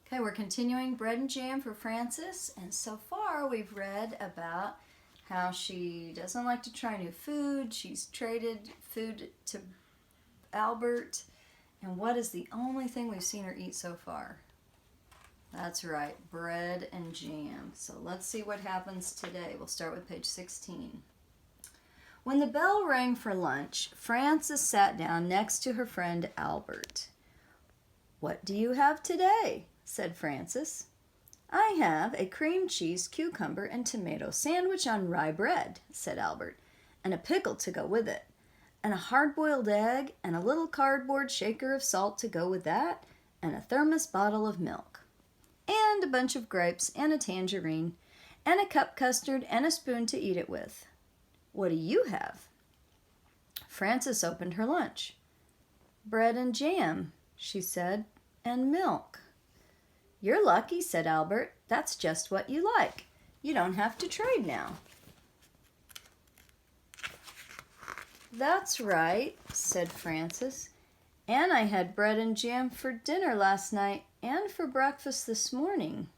Okay, we're continuing Bread and Jam for Frances, and so far we've read about how she doesn't like to try new food. She's traded food to Albert, and what is the only thing we've seen her eat so far? That's right, bread and jam. So let's see what happens today. We'll start with page 16. When the bell rang for lunch, Frances sat down next to her friend Albert. "What do you have today?" said Frances. "I have a cream cheese, cucumber, and tomato sandwich on rye bread," said Albert, "and a pickle to go with it, and a hard-boiled egg, and a little cardboard shaker of salt to go with that, and a thermos bottle of milk, and a bunch of grapes, and a tangerine, and a cup custard, and a spoon to eat it with. What do you have?" Frances opened her lunch. "Bread and jam," she said, "and milk." "You're lucky," said Albert. "That's just what you like. You don't have to trade now." "That's right," said Frances. "And I had bread and jam for dinner last night and for breakfast this morning."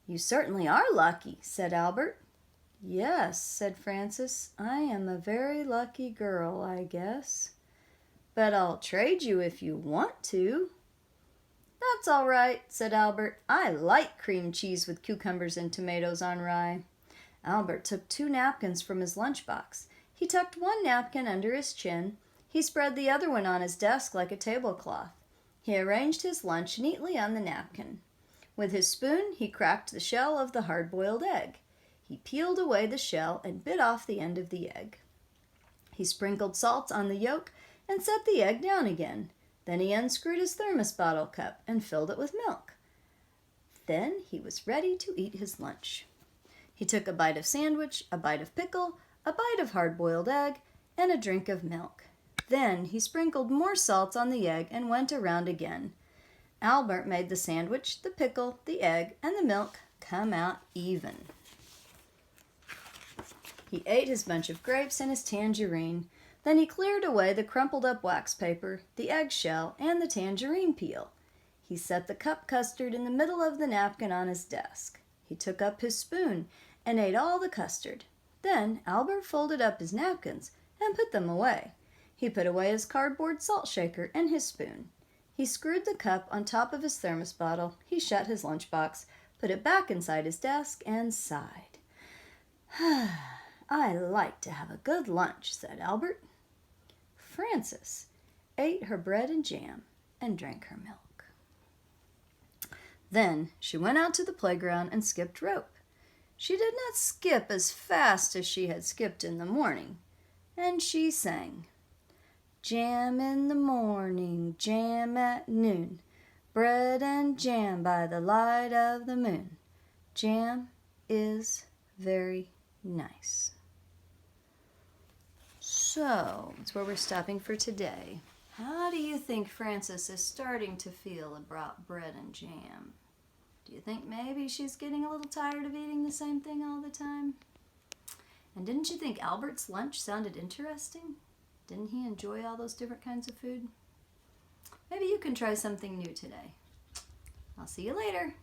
"You certainly are lucky," said Albert. "Yes," said Frances, "I am a very lucky girl, I guess. But I'll trade you if you want to." "That's all right," said Albert. "I like cream cheese with cucumbers and tomatoes on rye." Albert took 2 napkins from his lunchbox. He tucked one napkin under his chin. He spread the other one on his desk like a tablecloth. He arranged his lunch neatly on the napkin. With his spoon, he cracked the shell of the hard-boiled egg. He peeled away the shell and bit off the end of the egg. He sprinkled salt on the yolk and set the egg down again. Then he unscrewed his thermos bottle cup and filled it with milk. Then he was ready to eat his lunch. He took a bite of sandwich, a bite of pickle, a bite of hard-boiled egg, and a drink of milk. Then he sprinkled more salt on the egg and went around again. Albert made the sandwich, the pickle, the egg, and the milk come out even. He ate his bunch of grapes and his tangerine. Then he cleared away the crumpled-up wax paper, the eggshell, and the tangerine peel. He set the cup custard in the middle of the napkin on his desk. He took up his spoon and ate all the custard. Then Albert folded up his napkins and put them away. He put away his cardboard salt shaker and his spoon. He screwed the cup on top of his thermos bottle. He shut his lunchbox, put it back inside his desk, and sighed. "I like to have a good lunch," said Albert. Frances ate her bread and jam and drank her milk. Then she went out to the playground and skipped rope. She did not skip as fast as she had skipped in the morning, and she sang, "Jam in the morning, jam at noon, bread and jam by the light of the moon. Jam is very nice." So, that's where we're stopping for today. How do you think Frances is starting to feel about bread and jam? Do you think maybe she's getting a little tired of eating the same thing all the time? And didn't you think Albert's lunch sounded interesting? Didn't he enjoy all those different kinds of food? Maybe you can try something new today. I'll see you later.